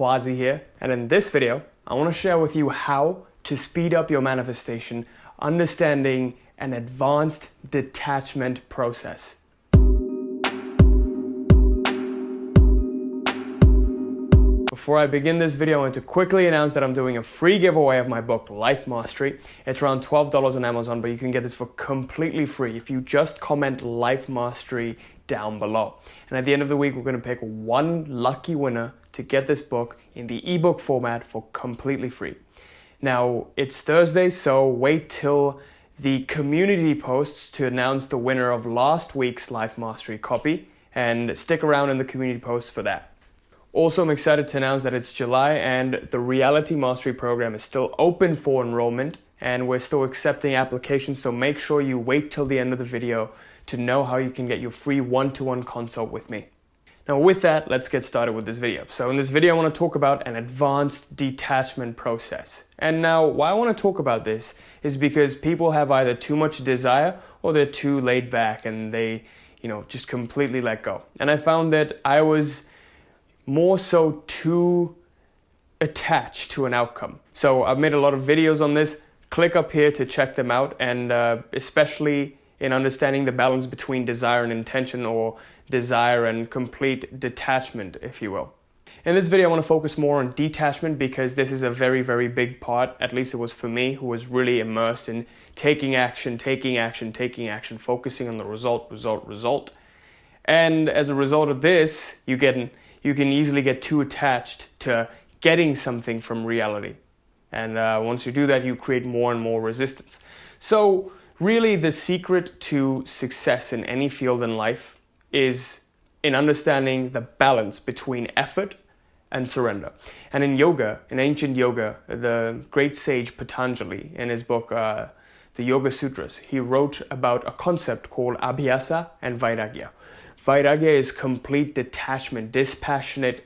Quazi here, and in this video, I want to share with you how to speed up your manifestation, understanding an advanced detachment process. Before I begin this video, I want to quickly announce that I'm doing a free giveaway of my book, Life Mastery. It's around $12 on Amazon, but you can get this for completely free if you just comment Life Mastery down below. And at the end of the week, we're going to pick one lucky winner to get this book in the ebook format for completely free. Now, it's Thursday, so wait till the community posts to announce the winner of last week's Life Mastery copy, and stick around in the community posts for that. Also, I'm excited to announce that it's July and the Reality Mastery program is still open for enrollment, and we're still accepting applications, so make sure you wait till the end of the video to know how you can get your free one-to-one consult with me. Now with that, let's get started with this video. So in this video, I want to talk about an advanced detachment process. And now why I want to talk about this is because people have either too much desire or they're too laid back and they, just completely let go. And I found that I was more so too attached to an outcome. So I've made a lot of videos on this. Click up here to check them out, and especially in understanding the balance between desire and intention, or desire and complete detachment, if you will. In this video, I want to focus more on detachment because this is a very, very big part, at least it was for me, who was really immersed in taking action, focusing on the result. And as a result of this, you can easily get too attached to getting something from reality. And once you do that, you create more and more resistance. So really, the secret to success in any field in life is in understanding the balance between effort and surrender. And in yoga, in ancient yoga, the great sage Patanjali, in his book, the Yoga Sutras, he wrote about a concept called abhyasa and vairagya. Vairagya is complete detachment, dispassionate,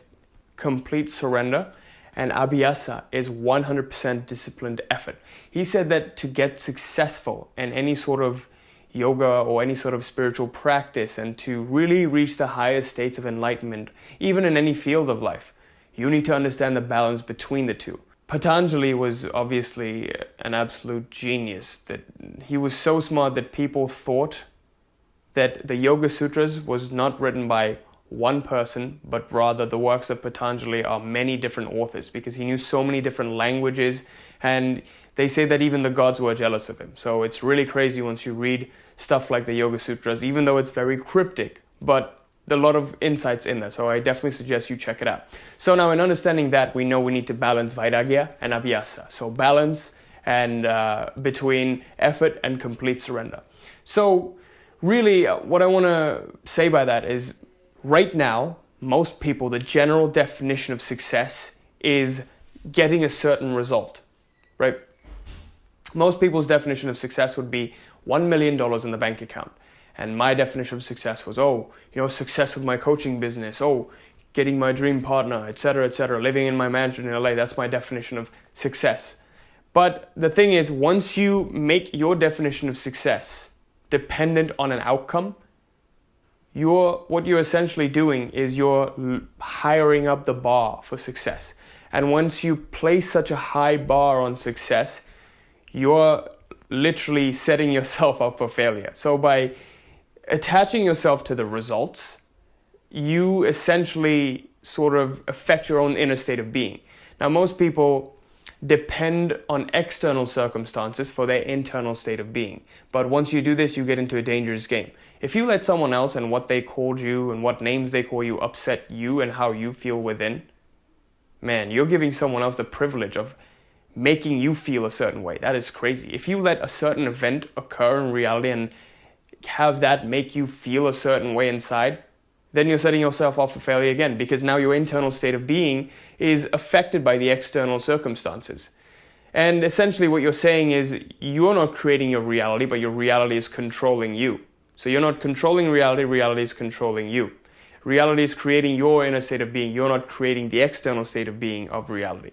complete surrender. And abhyasa is 100% disciplined effort. He said that to get successful in any sort of yoga or any sort of spiritual practice, and to really reach the highest states of enlightenment, even in any field of life, you need to understand the balance between the two. Patanjali was obviously an absolute genius. That he was so smart that people thought that the Yoga Sutras was not written by one person, but rather the works of Patanjali are many different authors, because he knew so many different languages, and they say that even the gods were jealous of him. So it's really crazy once you read stuff like the Yoga Sutras, even though it's very cryptic, but a lot of insights in there. So I definitely suggest you check it out. So now in understanding that, we know we need to balance vairagya and abhyasa. So balance and between effort and complete surrender. So really what I want to say by that is, right now, most people, the general definition of success is getting a certain result, right? Most people's definition of success would be $1 million in the bank account. And my definition of success was, success with my coaching business, getting my dream partner, etc., living in my mansion in LA. That's my definition of success. But the thing is, once you make your definition of success dependent on an outcome, what you're essentially doing is you're hiring up the bar for success. And once you place such a high bar on success, you're literally setting yourself up for failure. So by attaching yourself to the results, you essentially sort of affect your own inner state of being. Now, most people depend on external circumstances for their internal state of being. But once you do this, you get into a dangerous game. If you let someone else and what they called you and what names they call you upset you and how you feel within, man, you're giving someone else the privilege of making you feel a certain way. That is crazy. If you let a certain event occur in reality and have that make you feel a certain way inside, then you're setting yourself up for failure again, because now your internal state of being is affected by the external circumstances. And essentially what you're saying is you're not creating your reality, but your reality is controlling you. So you're not controlling reality, reality is controlling you. Reality is creating your inner state of being. You're not creating the external state of being of reality.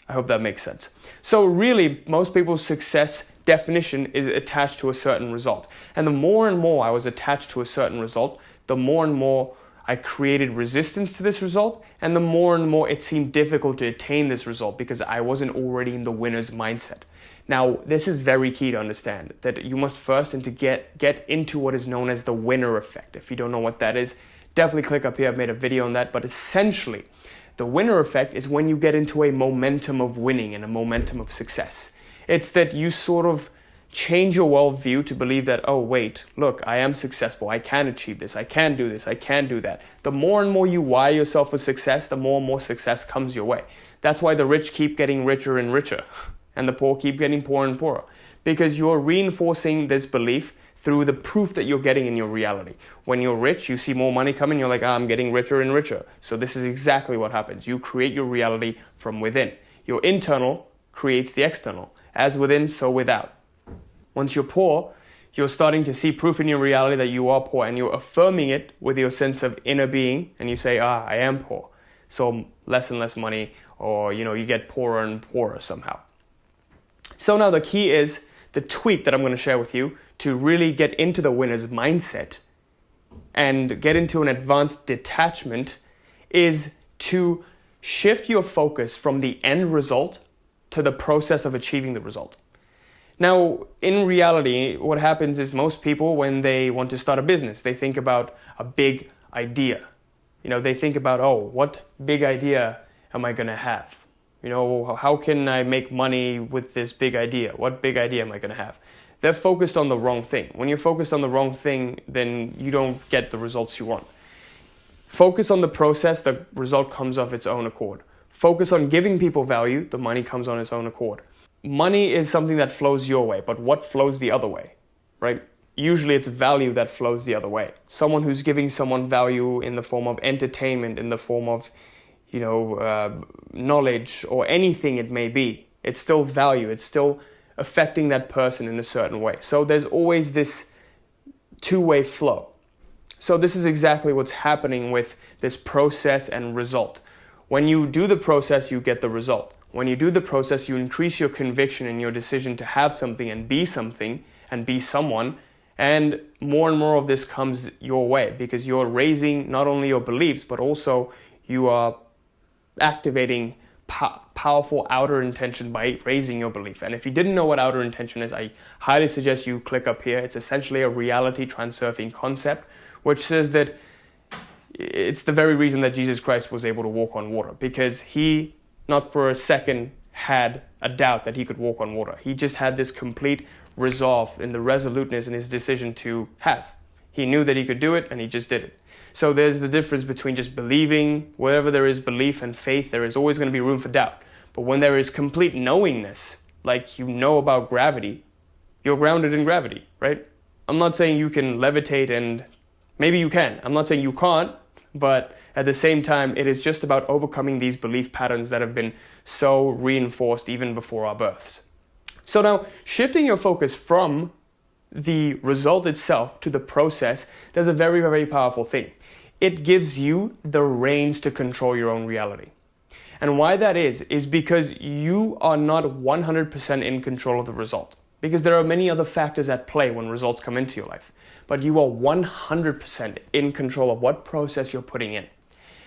I hope that makes sense. So really, most people's success definition is attached to a certain result. And the more and more I was attached to a certain result, the more and more I created resistance to this result, and the more and more it seemed difficult to attain this result because I wasn't already in the winner's mindset. Now, this is very key to understand, that you must first get into what is known as the winner effect. If you don't know what that is, definitely click up here. I've made a video on that. But essentially, the winner effect is when you get into a momentum of winning and a momentum of success. It's that you sort of change your worldview to believe that, oh, wait, look, I am successful. I can achieve this. I can do this. I can do that. The more and more you wire yourself for success, the more and more success comes your way. That's why the rich keep getting richer and richer, and the poor keep getting poorer and poorer, because you're reinforcing this belief through the proof that you're getting in your reality. When you're rich, you see more money coming, you're like, I'm getting richer and richer. So this is exactly what happens. You create your reality from within. Your internal creates the external. As within, so without. Once you're poor, you're starting to see proof in your reality that you are poor, and you're affirming it with your sense of inner being, and you say, I am poor. So less and less money, or you get poorer and poorer somehow. So now the key is the tweak that I'm going to share with you to really get into the winner's mindset and get into an advanced detachment is to shift your focus from the end result to the process of achieving the result. Now, in reality, what happens is most people, when they want to start a business, they think about a big idea. They think about, what big idea am I going to have? How can I make money with this big idea? What big idea am I going to have? They're focused on the wrong thing. When you're focused on the wrong thing, then you don't get the results you want. Focus on the process, the result comes of its own accord. Focus on giving people value, the money comes on its own accord. Money is something that flows your way, but what flows the other way, right? Usually it's value that flows the other way. Someone who's giving someone value in the form of entertainment, in the form of knowledge or anything it may be, it's still value. It's still affecting that person in a certain way. So there's always this two-way flow. So this is exactly what's happening with this process and result. When you do the process, you get the result. When you do the process, you increase your conviction in your decision to have something and be someone, and more of this comes your way because you're raising not only your beliefs, but also you are activating powerful outer intention by raising your belief. And if you didn't know what outer intention is, I highly suggest you click up here. It's essentially a reality transurfing concept, which says that it's the very reason that Jesus Christ was able to walk on water, because he, not for a second, had a doubt that he could walk on water. He just had this complete resolve in the resoluteness in his decision to have. He knew that he could do it, and he just did it. So there's the difference between just believing. Wherever there is belief and faith, there is always going to be room for doubt. But when there is complete knowingness, like about gravity, you're grounded in gravity, right? I'm not saying you can levitate, and maybe you can. I'm not saying you can't, but at the same time, it is just about overcoming these belief patterns that have been so reinforced even before our births. So now, shifting your focus from the result itself to the process, there's a very, very powerful thing. It gives you the reins to control your own reality. And why that is because you are not 100% in control of the result. Because there are many other factors at play when results come into your life. But you are 100% in control of what process you're putting in.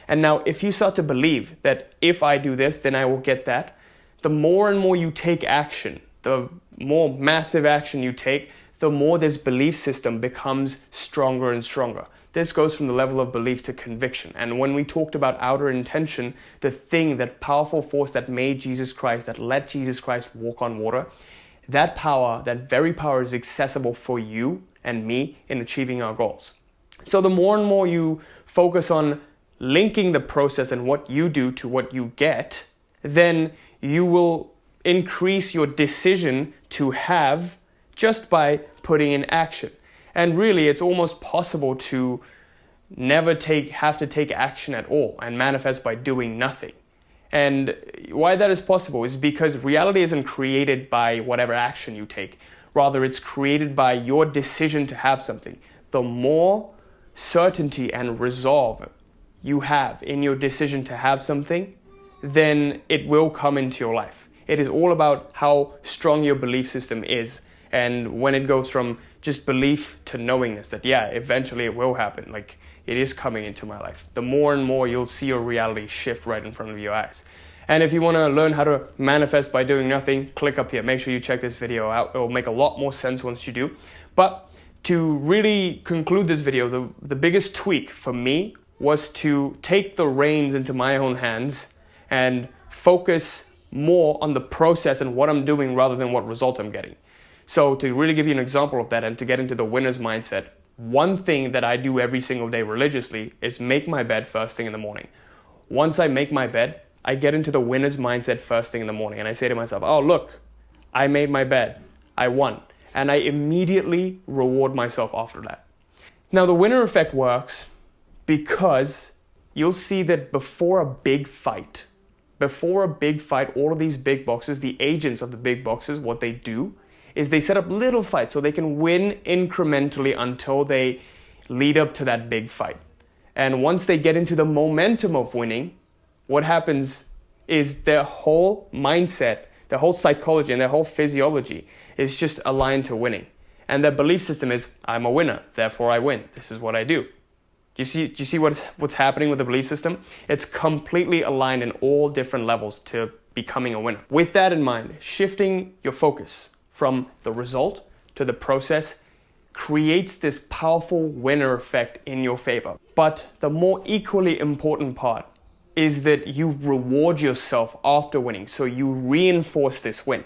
And now, if you start to believe that if I do this, then I will get that, the more and more you take action, the more massive action you take, the more this belief system becomes stronger and stronger. This goes from the level of belief to conviction. And when we talked about outer intention, the thing, that powerful force that made Jesus Christ, that let Jesus Christ walk on water, that power, that very power is accessible for you and me in achieving our goals. So the more and more you focus on linking the process and what you do to what you get, then you will increase your decision to have just by putting in action. And really, it's almost possible to never have to take action at all and manifest by doing nothing. And why that is possible is because reality isn't created by whatever action you take. Rather, it's created by your decision to have something. The more certainty and resolve you have in your decision to have something, then it will come into your life. It is all about how strong your belief system is. And when it goes from just belief to knowingness that, yeah, eventually it will happen. Like, it is coming into my life. The more and more you'll see your reality shift right in front of your eyes. And if you want to learn how to manifest by doing nothing, click up here. Make sure you check this video out. It will make a lot more sense once you do. But to really conclude this video, the biggest tweak for me was to take the reins into my own hands and focus more on the process and what I'm doing rather than what result I'm getting. So to really give you an example of that and to get into the winner's mindset, one thing that I do every single day religiously is make my bed first thing in the morning. Once I make my bed, I get into the winner's mindset first thing in the morning and I say to myself, oh look, I made my bed, I won. And I immediately reward myself after that. Now the winner effect works because you'll see that before a big fight, all of these big boxes, the agents of the big boxes, what they do is they set up little fights so they can win incrementally until they lead up to that big fight. And once they get into the momentum of winning, what happens is their whole mindset, their whole psychology, and their whole physiology is just aligned to winning. And their belief system is, I'm a winner, therefore I win. This is what I do. Do you see what's happening with the belief system? It's completely aligned in all different levels to becoming a winner. With that in mind, shifting your focus from the result to the process creates this powerful winner effect in your favor. But the more equally important part is that you reward yourself after winning. So you reinforce this win.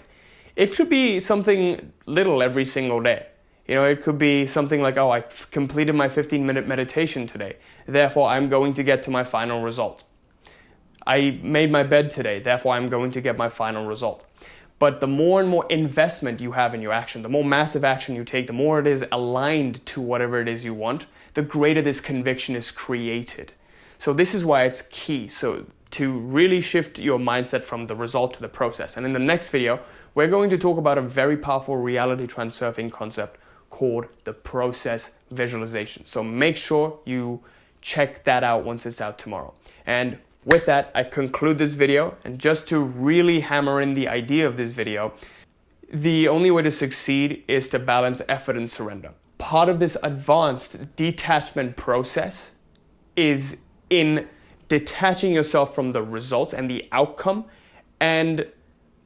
It could be something little every single day. It could be something like, oh, I completed my 15-minute meditation today. Therefore, I'm going to get to my final result. I made my bed today. Therefore, I'm going to get my final result. But the more and more investment you have in your action, the more massive action you take, the more it is aligned to whatever it is you want, the greater this conviction is created. So this is why it's key. So to really shift your mindset from the result to the process. And in the next video, we're going to talk about a very powerful reality transurfing concept called the process visualization. So make sure you check that out once it's out tomorrow. And with that, I conclude this video. And just to really hammer in the idea of this video, the only way to succeed is to balance effort and surrender. Part of this advanced detachment process is in detaching yourself from the results and the outcome, and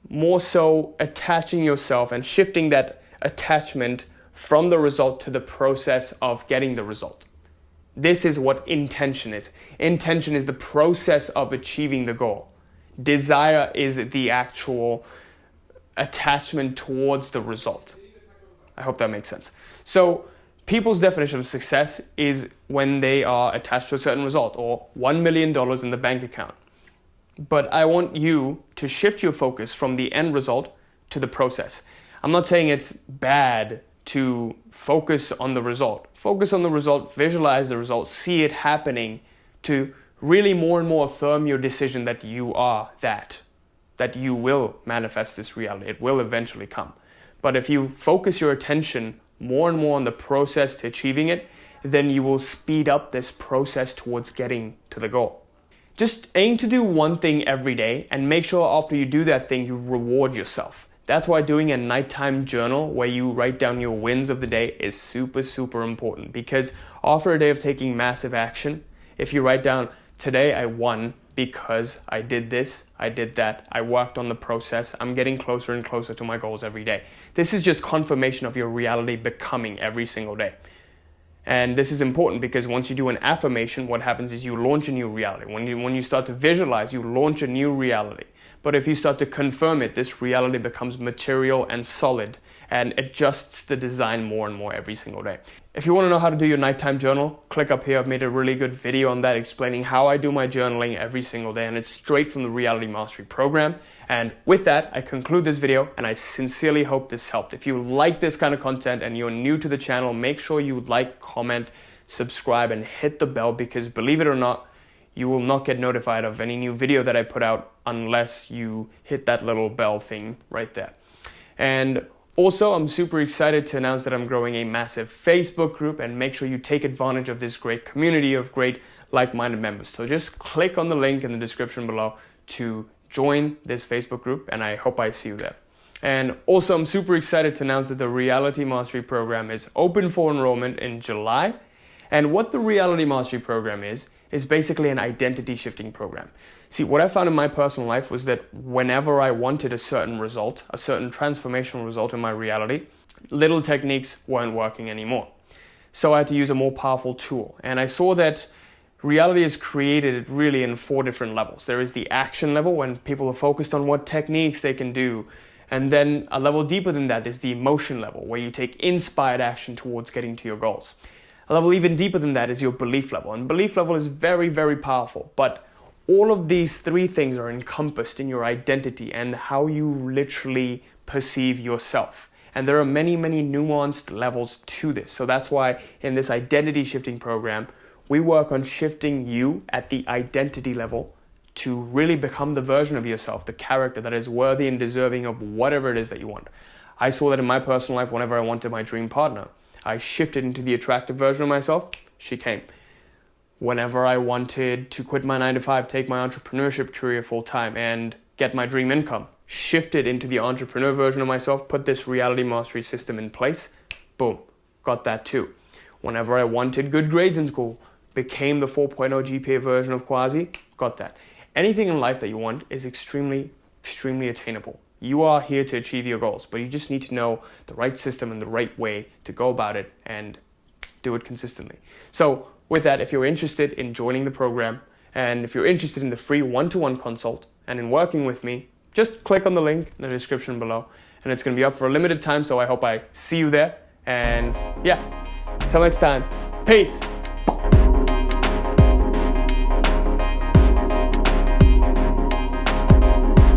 more so attaching yourself and shifting that attachment from the result to the process of getting the result. This is what intention is. Intention is the process of achieving the goal. Desire is the actual attachment towards the result. I hope that makes sense. So people's definition of success is when they are attached to a certain result or $1 million in the bank account. But I want you to shift your focus from the end result to the process. I'm not saying it's bad to focus on the result. Focus on the result, visualize the result, see it happening to really more and more affirm your decision that you are that you will manifest this reality. It will eventually come. But if you focus your attention more and more on the process to achieving it, then you will speed up this process towards getting to the goal. Just aim to do one thing every day and make sure after you do that thing, you reward yourself. That's why doing a nighttime journal where you write down your wins of the day is super, super important, because after a day of taking massive action, if you write down, today I won because I did this, I did that, I worked on the process, I'm getting closer and closer to my goals every day. This is just confirmation of your reality becoming every single day. And this is important because once you do an affirmation, what happens is you launch a new reality. When you start to visualize, you launch a new reality. But if you start to confirm it, this reality becomes material and solid and adjusts the design more and more every single day. If you want to know how to do your nighttime journal, click up here. I've made a really good video on that explaining how I do my journaling every single day, and it's straight from the Reality Mastery program. And with that, I conclude this video, and I sincerely hope this helped. If you like this kind of content and you're new to the channel, make sure you like, comment, subscribe, and hit the bell, because believe it or not, you will not get notified of any new video that I put out unless you hit that little bell thing right there. And also, I'm super excited to announce that I'm growing a massive Facebook group, and make sure you take advantage of this great community of great like-minded members. So just click on the link in the description below to join this Facebook group, and I hope I see you there. And also, I'm super excited to announce that the Reality Mastery program is open for enrollment in July. And what the Reality Mastery program is basically an identity shifting program. See, what I found in my personal life was that whenever I wanted a certain result, a certain transformational result in my reality, little techniques weren't working anymore. So I had to use a more powerful tool. And I saw that reality is created really in 4 different levels. There is the action level, when people are focused on what techniques they can do. And then a level deeper than that is the emotion level, where you take inspired action towards getting to your goals. A level even deeper than that is your belief level. And belief level is very, very powerful. But all of these 3 things are encompassed in your identity and how you literally perceive yourself. And there are many, many nuanced levels to this. So that's why in this identity shifting program, we work on shifting you at the identity level to really become the version of yourself, the character that is worthy and deserving of whatever it is that you want. I saw that in my personal life whenever I wanted my dream partner. I shifted into the attractive version of myself, she came. Whenever I wanted to quit my 9-to-5, take my entrepreneurship career full time and get my dream income, shifted into the entrepreneur version of myself, put this reality mastery system in place, boom, got that too. Whenever I wanted good grades in school, became the 4.0 GPA version of Quazi, got that. Anything in life that you want is extremely, extremely attainable. You are here to achieve your goals, but you just need to know the right system and the right way to go about it and do it consistently. So with that, if you're interested in joining the program, and if you're interested in the free one-to-one consult and in working with me, just click on the link in the description below, and it's going to be up for a limited time, so I hope I see you there. And yeah, till next time, peace.